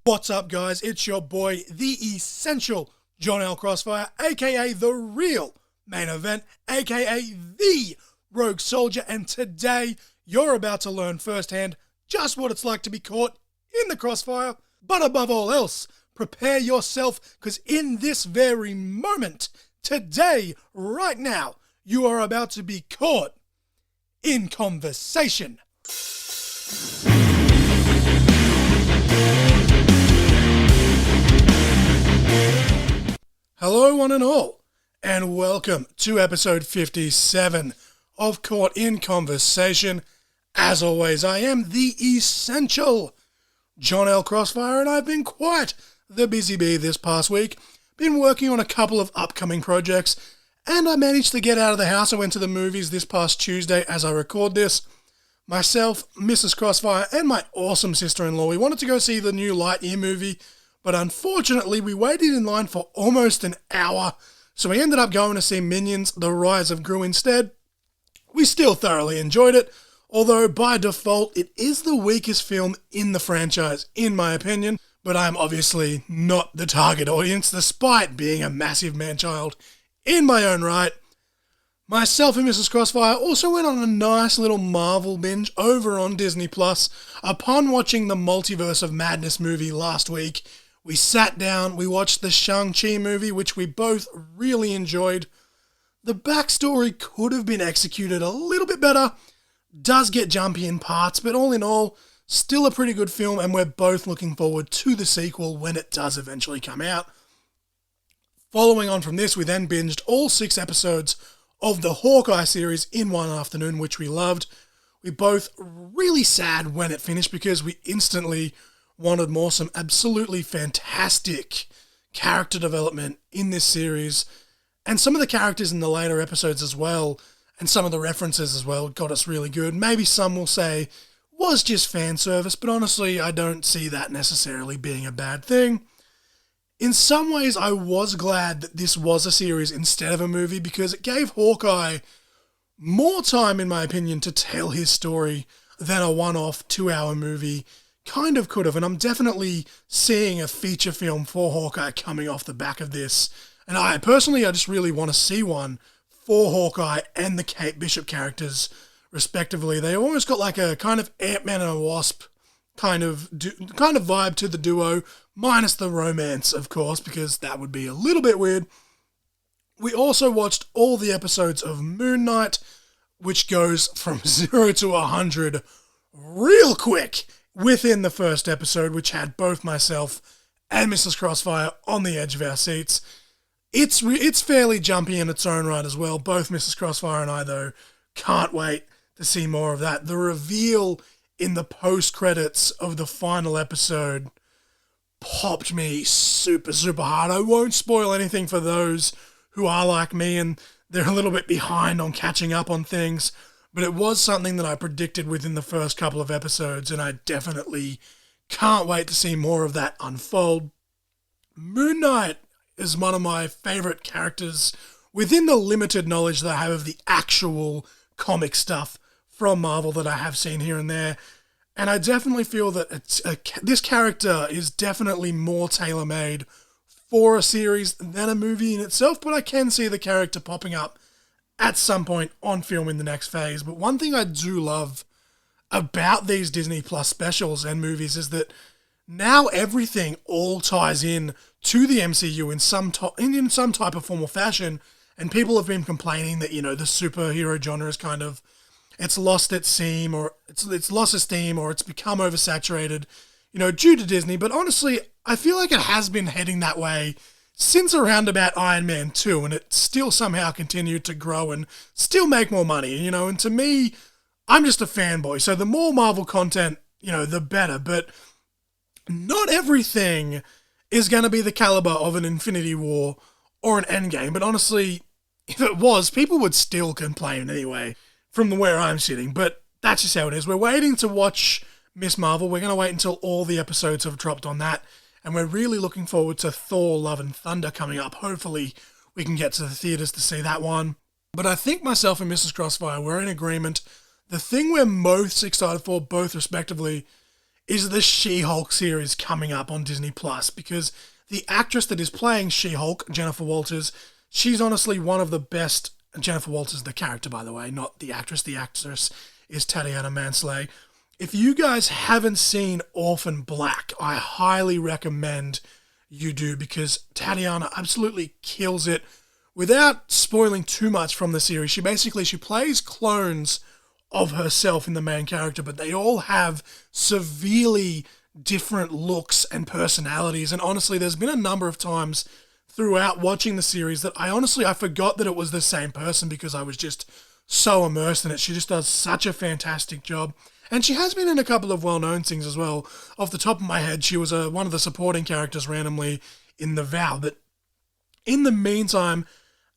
What's up, guys? It's your boy, the essential John L. Crossfire, aka the real main event, aka the Rogue Soldier, and today you're about to learn firsthand just what it's like to be caught in the crossfire. But above all else, prepare yourself, because in this very moment, today, right now, you are about to be caught in conversation. Hello one and all, and welcome to episode 57 of Caught in Conversation. As always, I am the essential John L. Crossfire, and I've been quite the busy bee this past week. Been working on a couple of upcoming projects, and I managed to get out of the house. I went to the movies this past Tuesday as I record this. Myself, Mrs. Crossfire, and my awesome sister-in-law, we wanted to go see the new Lightyear movie, but unfortunately, we waited in line for almost an hour, so we ended up going to see Minions: The Rise of Gru instead. We still thoroughly enjoyed it, although by default, it is the weakest film in the franchise, in my opinion, but I'm obviously not the target audience, despite being a massive man-child in my own right. Myself and Mrs. Crossfire also went on a nice little Marvel binge over on Disney+. Upon watching the Multiverse of Madness movie last week, we sat down, we watched the Shang-Chi movie, which we both really enjoyed. The backstory could have been executed a little bit better, does get jumpy in parts, but all in all, still a pretty good film, and we're both looking forward to the sequel when it does eventually come out. Following on from this, we then binged all 6 episodes of the Hawkeye series in one afternoon, which we loved. We both really sad when it finished because we instantly wanted more. Some absolutely fantastic character development in this series, and some of the characters in the later episodes as well, and some of the references as well, got us really good. Maybe some will say was just fan service, but honestly, I don't see that necessarily being a bad thing. In some ways, I was glad that this was a series instead of a movie, because it gave Hawkeye more time, in my opinion, to tell his story than a one-off 2-hour movie kind of could have. And I'm definitely seeing a feature film for Hawkeye coming off the back of this. And I just really want to see one for Hawkeye and the Kate Bishop characters, respectively. They almost got like a kind of Ant-Man and a Wasp kind of vibe to the duo, minus the romance, of course, because that would be a little bit weird. We also watched all the episodes of Moon Knight, which goes from 0 to 100 real quick within the first episode, which had both myself and Mrs. Crossfire on the edge of our seats. It's fairly jumpy in its own right as well. Both Mrs. Crossfire and I, though, can't wait to see more of that. The reveal in the post-credits of the final episode popped me super, super hard. I won't spoil anything for those who are like me and they're a little bit behind on catching up on things, but it was something that I predicted within the first couple of episodes, and I definitely can't wait to see more of that unfold. Moon Knight is one of my favorite characters within the limited knowledge that I have of the actual comic stuff from Marvel that I have seen here and there. And I definitely feel that this character is definitely more tailor-made for a series than a movie in itself, but I can see the character popping up at some point on film in the next phase. But one thing I do love about these Disney Plus specials and movies is that now everything all ties in to the MCU in some type of form or fashion, and people have been complaining that, the superhero genre is kind of, it's lost its steam, or it's lost its steam, or it's become oversaturated, due to Disney. But honestly, I feel like it has been heading that way since around about Iron Man 2, and it still somehow continued to grow and still make more money, and to me, I'm just a fanboy, so the more Marvel content, the better. But not everything is going to be the caliber of an Infinity War or an Endgame, but honestly, if it was, people would still complain anyway, from where I'm sitting. But that's just how it is. We're waiting to watch Miss Marvel. We're going to wait until all the episodes have dropped on that, and we're really looking forward to Thor: Love and Thunder coming up. Hopefully we can get to the theaters to see that one. But I think myself and Mrs. Crossfire, we're in agreement. The thing we're most excited for, both respectively, is the She-Hulk series coming up on Disney Plus, because the actress that is playing She-Hulk, Jennifer Walters, she's honestly one of the best. Jennifer Walters, the character, by the way, not the actress. The actress is Tatiana Maslany. If you guys haven't seen Orphan Black, I highly recommend you do, because Tatiana absolutely kills it. Without spoiling too much from the series, she plays clones of herself in the main character, but they all have severely different looks and personalities. And honestly, there's been a number of times throughout watching the series that I forgot that it was the same person, because I was just so immersed in it. She just does such a fantastic job. And she has been in a couple of well-known things as well. Off the top of my head, she was one of the supporting characters randomly in The Vow. But in the meantime,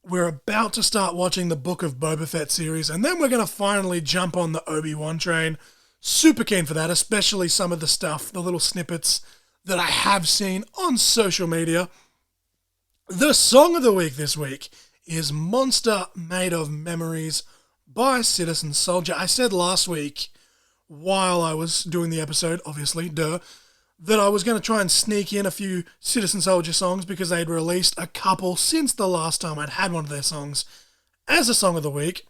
we're about to start watching the Book of Boba Fett series, and then we're going to finally jump on the Obi-Wan train. Super keen for that, especially some of the stuff, the little snippets that I have seen on social media. The song of the week this week is Monster Made of Memories by Citizen Soldier. I said last week, while I was doing the episode, obviously, that I was going to try and sneak in a few Citizen Soldier songs, because they'd released a couple since the last time I'd had one of their songs as a song of the week.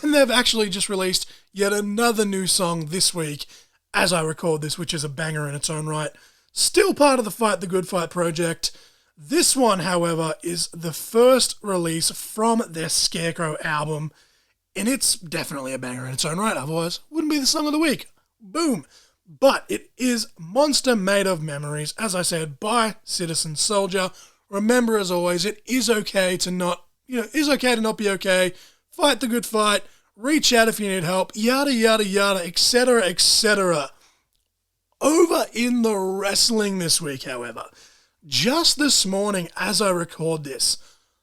And they've actually just released yet another new song this week as I record this, which is a banger in its own right. Still part of the Fight the Good Fight project. This one, however, is the first release from their Scarecrow album, and it's definitely a banger in its own right. Otherwise, wouldn't be the song of the week. Boom. But it is Monster Made of Memories, as I said, by Citizen Soldier. Remember, as always, it is okay to not be okay. Fight the good fight. Reach out if you need help. Yada, yada, yada, etc., etc. Over in the wrestling this week, however, just this morning as I record this,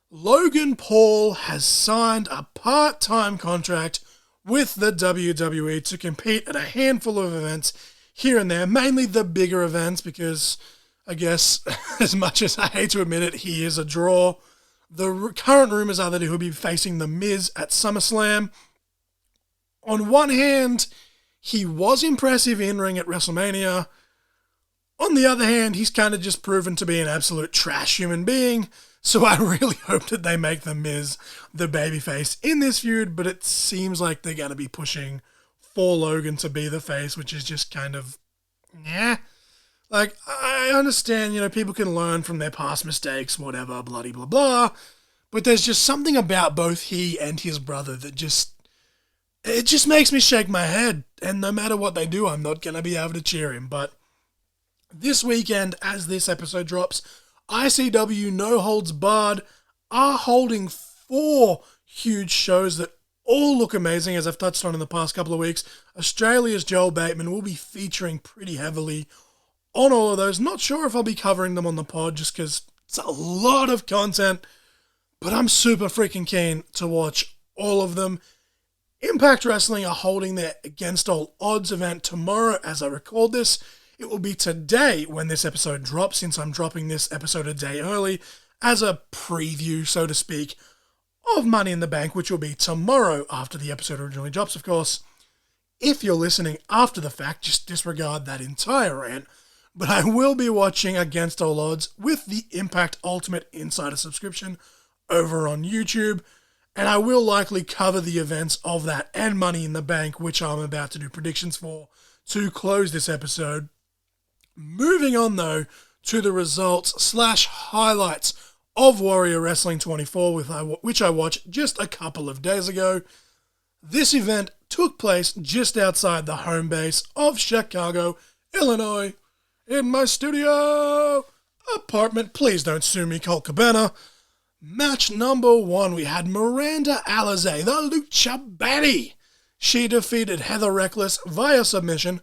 Logan Paul has signed a part-time contract with the WWE to compete at a handful of events here and there, mainly the bigger events, because I guess, as much as I hate to admit it, he is a draw. The current rumors are that he'll be facing The Miz at SummerSlam. On one hand, he was impressive in-ring at WrestleMania. On the other hand, he's kind of just proven to be an absolute trash human being. So I really hope that they make The Miz the babyface in this feud, but it seems like they're going to be pushing for Logan to be the face, which is just kind of, Like, I understand, people can learn from their past mistakes, whatever, bloody blah blah, but there's just something about both he and his brother that just makes me shake my head, and no matter what they do, I'm not going to be able to cheer him. But this weekend, as this episode drops, ICW No Holds Barred are holding 4 huge shows that all look amazing, as I've touched on in the past couple of weeks. Australia's Joel Bateman will be featuring pretty heavily on all of those. Not sure if I'll be covering them on the pod, just because it's a lot of content, but I'm super freaking keen to watch all of them. Impact Wrestling are holding their Against All Odds event tomorrow as I record this. It will be today when this episode drops, since I'm dropping this episode a day early, as a preview, so to speak, of Money in the Bank, which will be tomorrow after the episode originally drops, of course. If you're listening after the fact, just disregard that entire rant. But I will be watching Against All Odds with the Impact Ultimate Insider subscription over on YouTube, and I will likely cover the events of that and Money in the Bank, which I'm about to do predictions for, to close this episode. Moving on, though, to the results/highlights of Warrior Wrestling 24, which I watched just a couple of days ago. This event took place just outside the home base of Chicago, Illinois, in my studio apartment. Please don't sue me, Colt Cabana. Match number 1, we had Miranda Alizé, the Lucha Baddie. She defeated Heather Reckless via submission.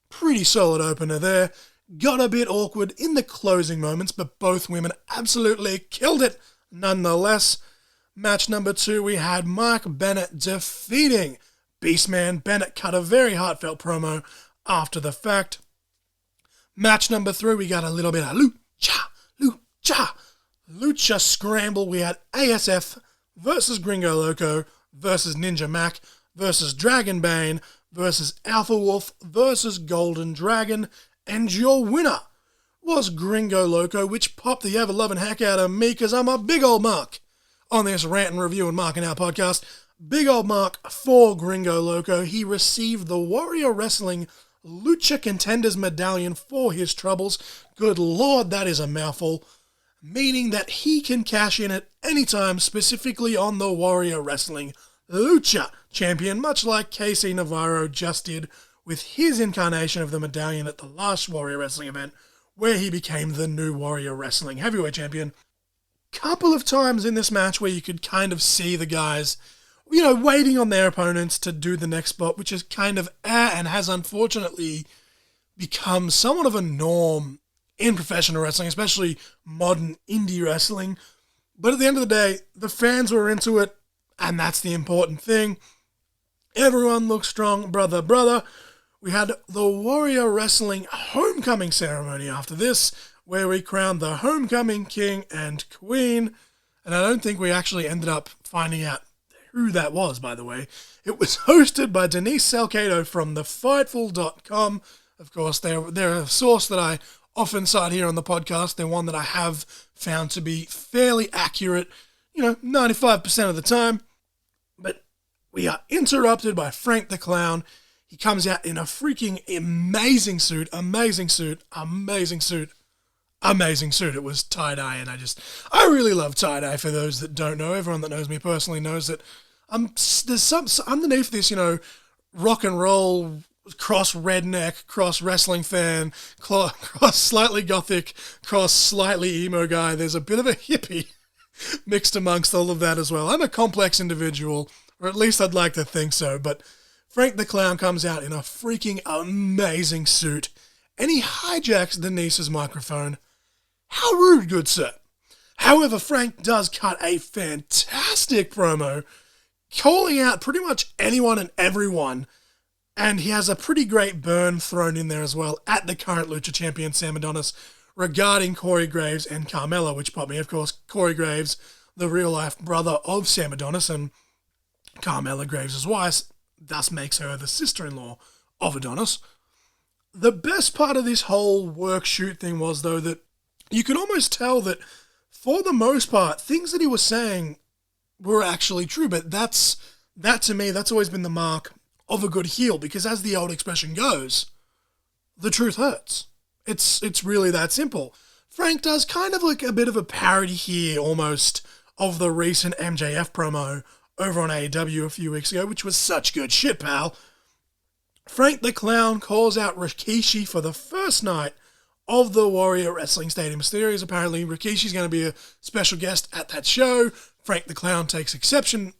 Pretty solid opener there. Got a bit awkward in the closing moments, but both women absolutely killed it nonetheless. Match number 2, we had Mark Bennett defeating Beastman. Bennett cut a very heartfelt promo after the fact. Match number 3, we got a little bit of Lucha Scramble. We had ASF versus Gringo Loco versus Ninja Mac versus Dragon Bane versus Alpha Wolf versus Golden Dragon. And your winner was Gringo Loco, which popped the ever-loving heck out of me because I'm a big old mark on this rant and review and marking out podcast. Big old mark for Gringo Loco. He received the Warrior Wrestling Lucha Contenders Medallion for his troubles. Good Lord, that is a mouthful. Meaning that he can cash in at any time, specifically on the Warrior Wrestling Lucha champion, much like Casey Navarro just did with his incarnation of the medallion at the last Warrior Wrestling event, where he became the new Warrior Wrestling Heavyweight Champion. Couple of times in this match where you could kind of see the guys, waiting on their opponents to do the next spot, which is kind of and has unfortunately become somewhat of a norm in professional wrestling, especially modern indie wrestling. But at the end of the day, the fans were into it, and that's the important thing. Everyone looked strong, brother. We had the Warrior Wrestling Homecoming ceremony after this, where we crowned the Homecoming King and Queen. And I don't think we actually ended up finding out who that was, by the way. It was hosted by Denise Salcedo from thefightful.com. Of course, they're a source that I often cite here on the podcast. They're one that I have found to be fairly accurate, 95% of the time. But we are interrupted by Frank the Clown. He comes out in a freaking amazing suit. It was tie-dye, and I really love tie-dye. For those that don't know, everyone that knows me personally knows that there's some underneath this, rock and roll, cross redneck, cross wrestling fan, cross slightly gothic, cross slightly emo guy. There's a bit of a hippie mixed amongst all of that as well. I'm a complex individual, or at least I'd like to think so, but Frank the Clown comes out in a freaking amazing suit, and he hijacks Denise's microphone. How rude, good sir. However, Frank does cut a fantastic promo, calling out pretty much anyone and everyone, and he has a pretty great burn thrown in there as well at the current Lucha Champion, Sam Adonis, regarding Corey Graves and Carmella, which popped me. Of course, Corey Graves, the real-life brother of Sam Adonis, and Carmella Graves' wife, thus makes her the sister-in-law of Adonis. The best part of this whole work-shoot thing was, though, that you could almost tell that, for the most part, things that he was saying were actually true, but that to me, that's always been the mark of a good heel, because as the old expression goes, the truth hurts. It's really that simple. Frank does kind of like a bit of a parody here, almost, of the recent MJF promo over on AEW a few weeks ago, which was such good shit, pal. Frank the Clown calls out Rikishi for the first night of the Warrior Wrestling Stadium Series. Apparently, Rikishi's going to be a special guest at that show. Frank the Clown takes exception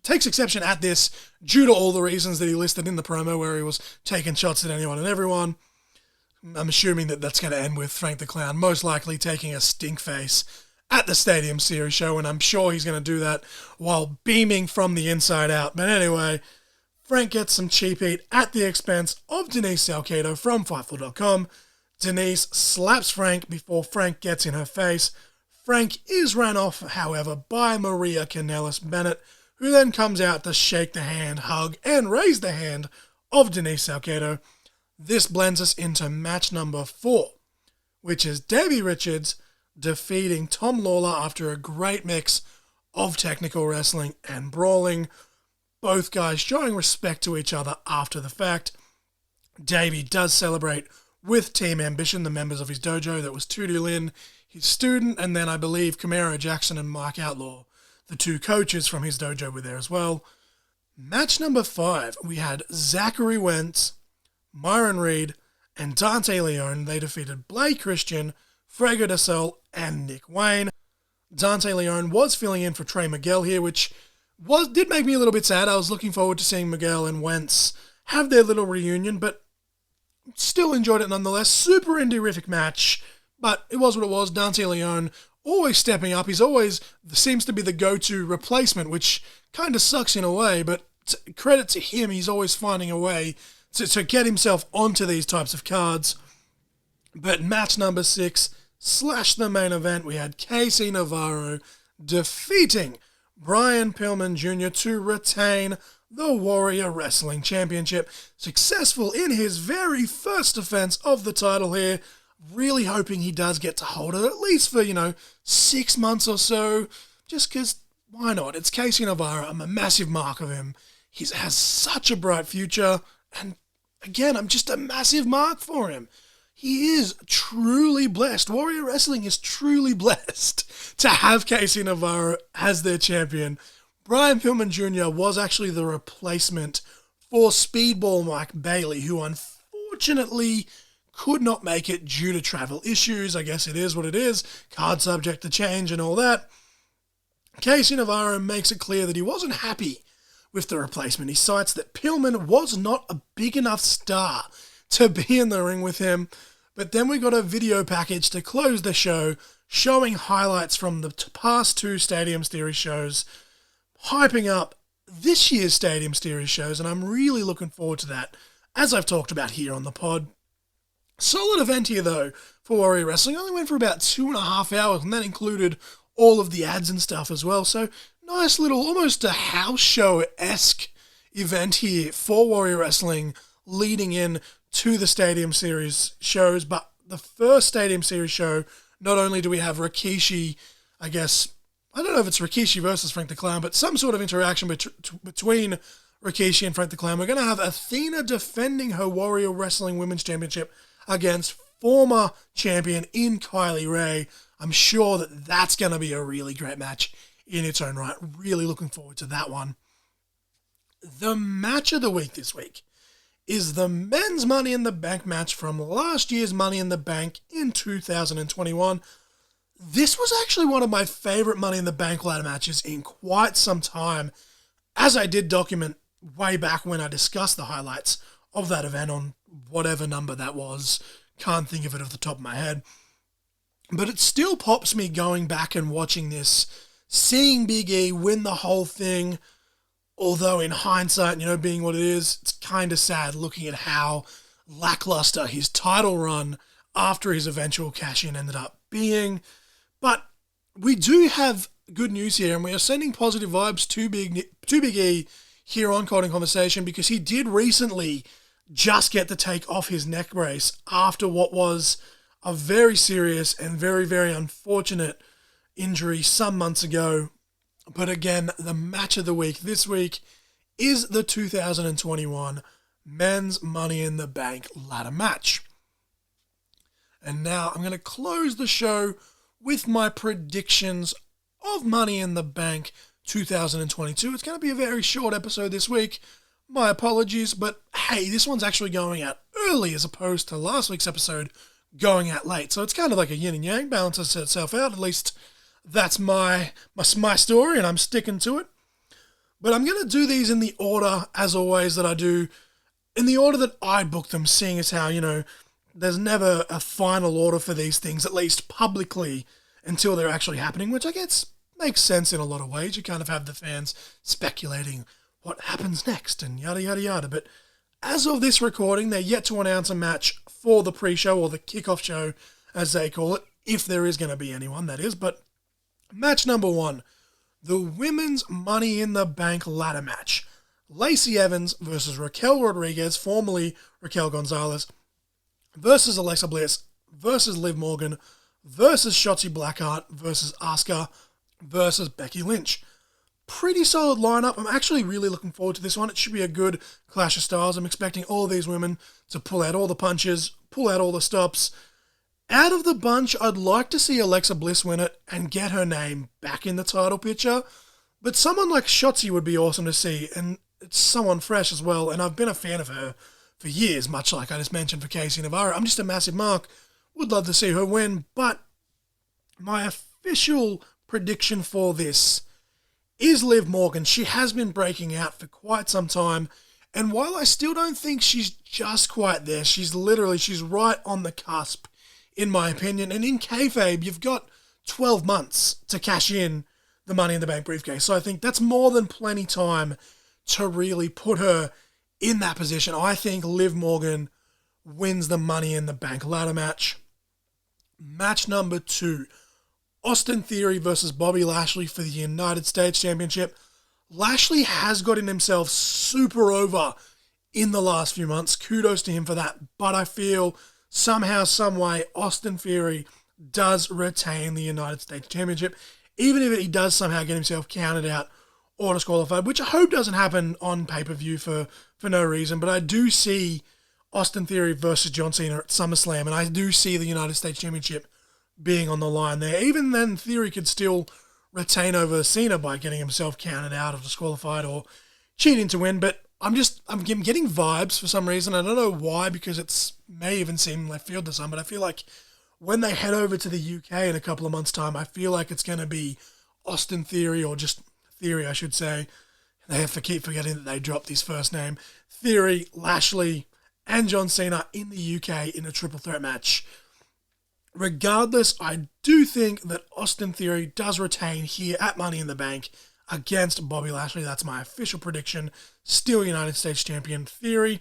at this due to all the reasons that he listed in the promo, where he was taking shots at anyone and everyone. I'm assuming that that's going to end with Frank the Clown most likely taking a stink face at the Stadium Series show, and I'm sure he's going to do that while beaming from the inside out. But anyway, Frank gets some cheap heat at the expense of Denise Salcedo from Fightful.com. Denise slaps Frank before Frank gets in her face. Frank is ran off, however, by Maria Kanellis-Bennett, who then comes out to shake the hand, hug, and raise the hand of Denise Salcedo. This blends us into match number 4, which is Davey Richards defeating Tom Lawler after a great mix of technical wrestling and brawling. Both guys showing respect to each other after the fact. Davey does celebrate with Team Ambition, the members of his dojo. That was Tootie Lynn, his student, and then I believe Camaro Jackson and Mike Outlaw, the two coaches from his dojo, were there as well. Match number 5, we had Zachary Wentz, Myron Reed, and Dante Leone. They defeated Blake Christian, Frago de Sol, and Nick Wayne. Dante Leone was filling in for Trey Miguel here, which did make me a little bit sad. I was looking forward to seeing Miguel and Wentz have their little reunion, but still enjoyed it nonetheless. Super indie-rific match, but it was what it was. Dante Leone always stepping up. He's always seems to be the go-to replacement, which kind of sucks in a way, but credit to him, he's always finding a way to get himself onto these types of cards. But match number 6, / the main event, we had Casey Navarro defeating Brian Pillman Jr. to retain the Warrior Wrestling Championship. Successful in his very first defense of the title here. Really hoping he does get to hold it at least for, 6 months or so. Just because, why not? It's Casey Navarro. I'm a massive mark of him. He has such a bright future. And again, I'm just a massive mark for him. He is truly blessed. Warrior Wrestling is truly blessed to have Casey Navarro as their champion. Brian Pillman Jr. was actually the replacement for Speedball Mike Bailey, who unfortunately could not make it due to travel issues. I guess it is what it is. Card subject to change and all that. Casey Navarro makes it clear that he wasn't happy with the replacement. He cites that Pillman was not a big enough star to be in the ring with him. But then we got a video package to close the show showing highlights from the past 2 Stadium Series shows, hyping up this year's Stadium Series shows, and I'm really looking forward to that, as I've talked about here on the pod. Solid event here, though, for Warrior Wrestling. Only went for about 2.5 hours, and that included all of the ads and stuff as well. So, nice little, almost a house show-esque event here for Warrior Wrestling leading in to the Stadium Series shows. But the first Stadium Series show, not only do we have Rikishi, I don't know if it's Rikishi versus Frank the Clown, but some sort of interaction between Rikishi and Frank the Clown. We're going to have Athena defending her Warrior Wrestling Women's Championship against former champion in Kylie Ray. I'm sure that that's going to be a really great match in its own right. Really looking forward to that one. The match of the week this week is the men's Money in the Bank match from last year's Money in the Bank in 2021. This was actually one of my favorite Money in the Bank ladder matches in quite some time, as I did document way back when I discussed the highlights of that event on whatever number that was. Can't think of it off the top of my head. But it still pops me going back and watching this, seeing Big E win the whole thing. Although in hindsight, being what it is, it's kind of sad looking at how lackluster his title run after his eventual cash-in ended up being. But we do have good news here, and we are sending positive vibes to Big E here on Caught in Conversation, because he did recently just get the take off his neck brace after what was a very serious and very, very unfortunate injury some months ago. But again, the match of the week this week is the 2021 Men's Money in the Bank ladder match. And now I'm going to close the show with my predictions of Money in the Bank 2022. It's going to be a very short episode this week. My apologies, but hey, this one's actually going out early as opposed to last week's episode going out late. So it's kind of like a yin and yang, balances itself out. At least that's my story, and I'm sticking to it. But I'm going to do these in the order, as always, that I do, in the order that I book them, seeing as how, there's never a final order for these things, at least publicly, until they're actually happening, which I guess makes sense in a lot of ways. You kind of have the fans speculating what happens next and yada, yada, yada. But as of this recording, they're yet to announce a match for the pre-show, or the kickoff show, as they call it, if there is going to be anyone, that is. But match number 1, the Women's Money in the Bank ladder match. Lacey Evans versus Raquel Rodriguez, formerly Raquel Gonzalez, versus Alexa Bliss, versus Liv Morgan, versus Shotzi Blackheart, versus Asuka, versus Becky Lynch. Pretty solid lineup. I'm actually really looking forward to this one. It should be a good clash of styles. I'm expecting all of these women to pull out all the punches, pull out all the stops. Out of the bunch, I'd like to see Alexa Bliss win it and get her name back in the title picture. But someone like Shotzi would be awesome to see, and it's someone fresh as well, and I've been a fan of her for years, much like I just mentioned for Casey Navarro. I'm just a massive mark. Would love to see her win, but my official prediction for this is Liv Morgan. She has been breaking out for quite some time, and while I still don't think she's just quite there, she's right on the cusp, in my opinion. And in kayfabe, you've got 12 months to cash in the Money in the Bank briefcase. So I think that's more than plenty time to really put her in that position. I think Liv Morgan wins the Money in the Bank ladder match. Match number 2, Austin Theory versus Bobby Lashley for the United States Championship. Lashley has gotten himself super over in the last few months. Kudos to him for that. But I feel somehow, some way, Austin Theory does retain the United States Championship, even if he does somehow get himself counted out or disqualified, which I hope doesn't happen on pay-per-view for no reason. But I do see Austin Theory versus John Cena at SummerSlam, and I do see the United States Championship being on the line there. Even then, Theory could still retain over Cena by getting himself counted out or disqualified or cheating to win, but I'm getting vibes for some reason. I don't know why, because it may even seem left field to some, but I feel like when they head over to the UK in a couple of months' time, I feel like it's going to be Austin Theory, or just Theory, I should say. They have to keep forgetting that they dropped his first name. Theory, Lashley, and John Cena in the UK in a triple threat match. Regardless, I do think that Austin Theory does retain here at Money in the Bank against Bobby Lashley. That's my official prediction. Still United States Champion Theory.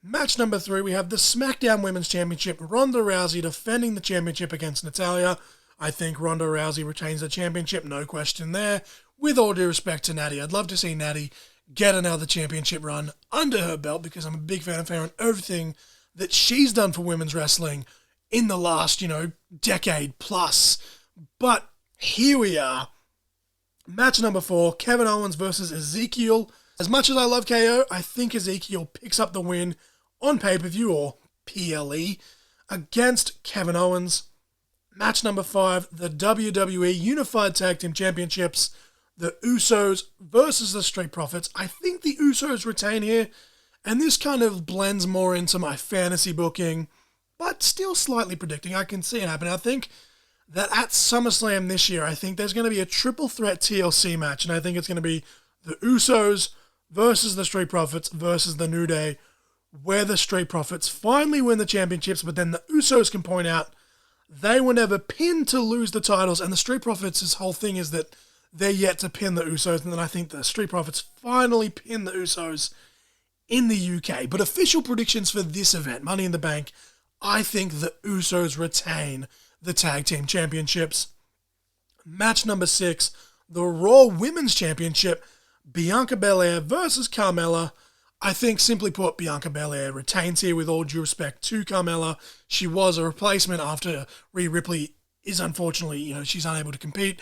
Match number 3, we have the SmackDown Women's Championship. Ronda Rousey defending the championship against Natalya. I think Ronda Rousey retains the championship, no question there. With all due respect to Natty, I'd love to see Natty get another championship run under her belt, because I'm a big fan of her and everything that she's done for women's wrestling in the last, decade plus. But here we are. Match number 4, Kevin Owens versus Ezekiel. As much as I love KO, I think Ezekiel picks up the win on pay-per-view, or PLE, against Kevin Owens. Match number 5, the WWE Unified Tag Team Championships. The Usos versus the Street Profits. I think the Usos retain here, and this kind of blends more into my fantasy booking, but still slightly predicting. I can see it happen. I think that at SummerSlam this year, I think there's going to be a triple threat TLC match, and I think it's going to be the Usos versus the Street Profits versus the New Day, where the Street Profits finally win the championships, but then the Usos can point out they were never pinned to lose the titles, and the Street Profits' whole thing is that they're yet to pin the Usos, and then I think the Street Profits finally pin the Usos in the UK. But official predictions for this event, Money in the Bank, I think the Usos retain the Tag Team Championships. Match number 6, the Raw Women's Championship, Bianca Belair versus Carmella. I think, simply put, Bianca Belair retains here, with all due respect to Carmella. She was a replacement after Rhea Ripley is unfortunately, she's unable to compete.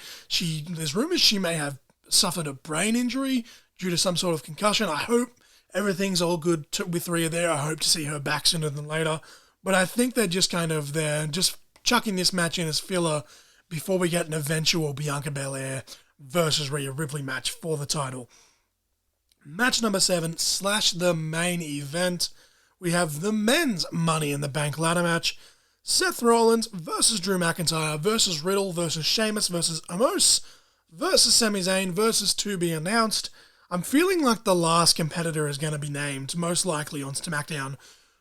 There's rumors she may have suffered a brain injury due to some sort of concussion. I hope everything's all good with Rhea there. I hope to see her back sooner than later. But I think they're just just chucking this match in as filler before we get an eventual Bianca Belair versus Rhea Ripley match for the title. Match number 7 / the main event. We have the men's Money in the Bank ladder match. Seth Rollins versus Drew McIntyre versus Riddle versus Sheamus versus Omos versus Sami Zayn versus to be announced. I'm feeling like the last competitor is going to be named, most likely on SmackDown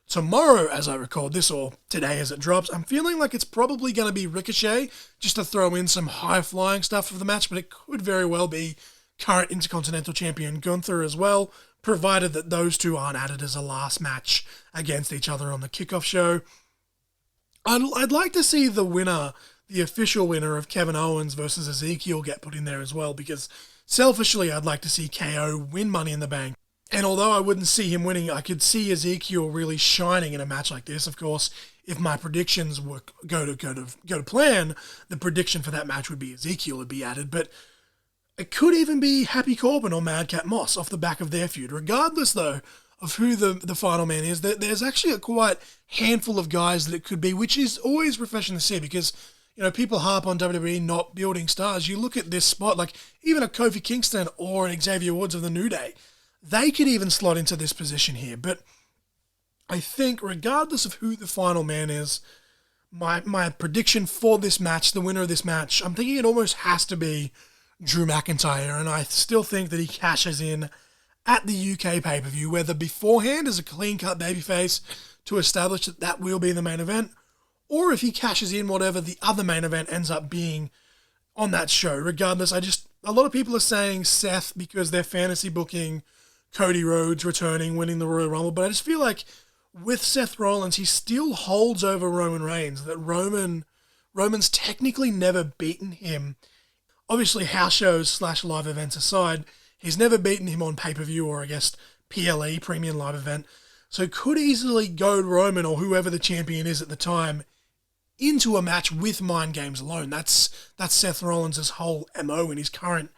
tomorrow as I record this, or today as it drops. I'm feeling like it's probably going to be Ricochet, just to throw in some high-flying stuff for the match, but it could very well be current Intercontinental Champion Gunther as well, provided that those two aren't added as a last match against each other on the kickoff show. I'd like to see the winner, the official winner of Kevin Owens versus Ezekiel, get put in there as well, because selfishly I'd like to see KO win Money in the Bank. And although I wouldn't see him winning, I could see Ezekiel really shining in a match like this. Of course, if my predictions were go to plan, the prediction for that match would be Ezekiel would be added. But it could even be Happy Corbin or Madcap Moss off the back of their feud. Regardless, though, of who the final man is, there's actually a quite handful of guys that it could be, which is always refreshing to see, because people harp on WWE not building stars. You look at this spot, like even a Kofi Kingston or an Xavier Woods of the New Day, they could even slot into this position here. But I think regardless of who the final man is, my prediction for this match, the winner of this match, I'm thinking it almost has to be Drew McIntyre, and I still think that he cashes in at the UK pay-per-view, whether beforehand as a clean-cut babyface to establish that that will be the main event, or if he cashes in whatever the other main event ends up being on that show. Regardless, a lot of people are saying Seth because they're fantasy booking Cody Rhodes returning, winning the Royal Rumble, but I just feel like with Seth Rollins, he still holds over Roman Reigns, that Roman's technically never beaten him. Obviously, house shows / live events aside, He's never beaten him on pay-per-view or, I guess, PLE, Premium Live Event. So could easily goad Roman or whoever the champion is at the time into a match with Mind Games alone. That's Seth Rollins' whole MO in his current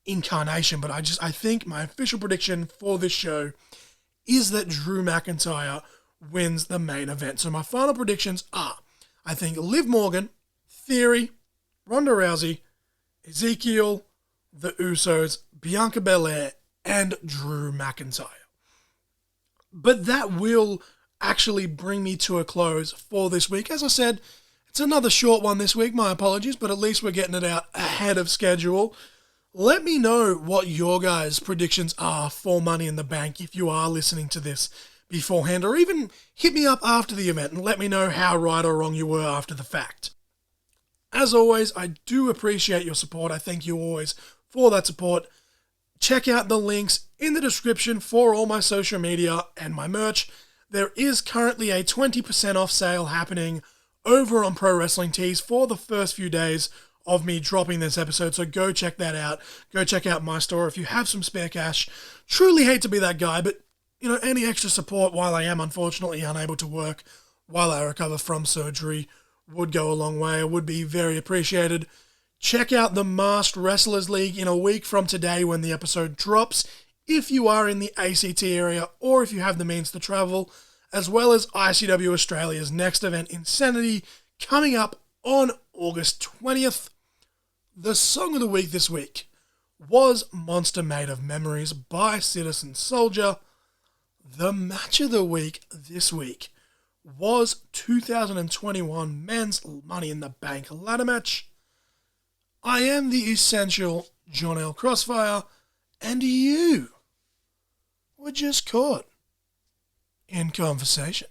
incarnation. But I think my official prediction for this show is that Drew McIntyre wins the main event. So my final predictions are, I think Liv Morgan, Theory, Ronda Rousey, Ezekiel, the Usos, Bianca Belair, and Drew McIntyre. But that will actually bring me to a close for this week. As I said, it's another short one this week, my apologies, but at least we're getting it out ahead of schedule. Let me know what your guys' predictions are for Money in the Bank if you are listening to this beforehand, or even hit me up after the event and let me know how right or wrong you were after the fact. As always, I do appreciate your support. I thank you always for that support. Check out the links in the description for all my social media and my merch. There is currently a 20% off sale happening over on Pro Wrestling Tees for the first few days of me dropping this episode, so go check that out. Go check out my store if you have some spare cash. Truly hate to be that guy, but any extra support while I am unfortunately unable to work while I recover from surgery would go a long way. It would be very appreciated. Check out the Masked Wrestlers League in a week from today when the episode drops, if you are in the ACT area or if you have the means to travel, as well as ICW Australia's next event, Insanity, coming up on August 20th. The song of the week this week was Monster Made of Memories by Citizen Soldier. The match of the week this week was 2021 Men's Money in the Bank ladder match. I am the essential John L. Crossfire, and you were just caught in conversation.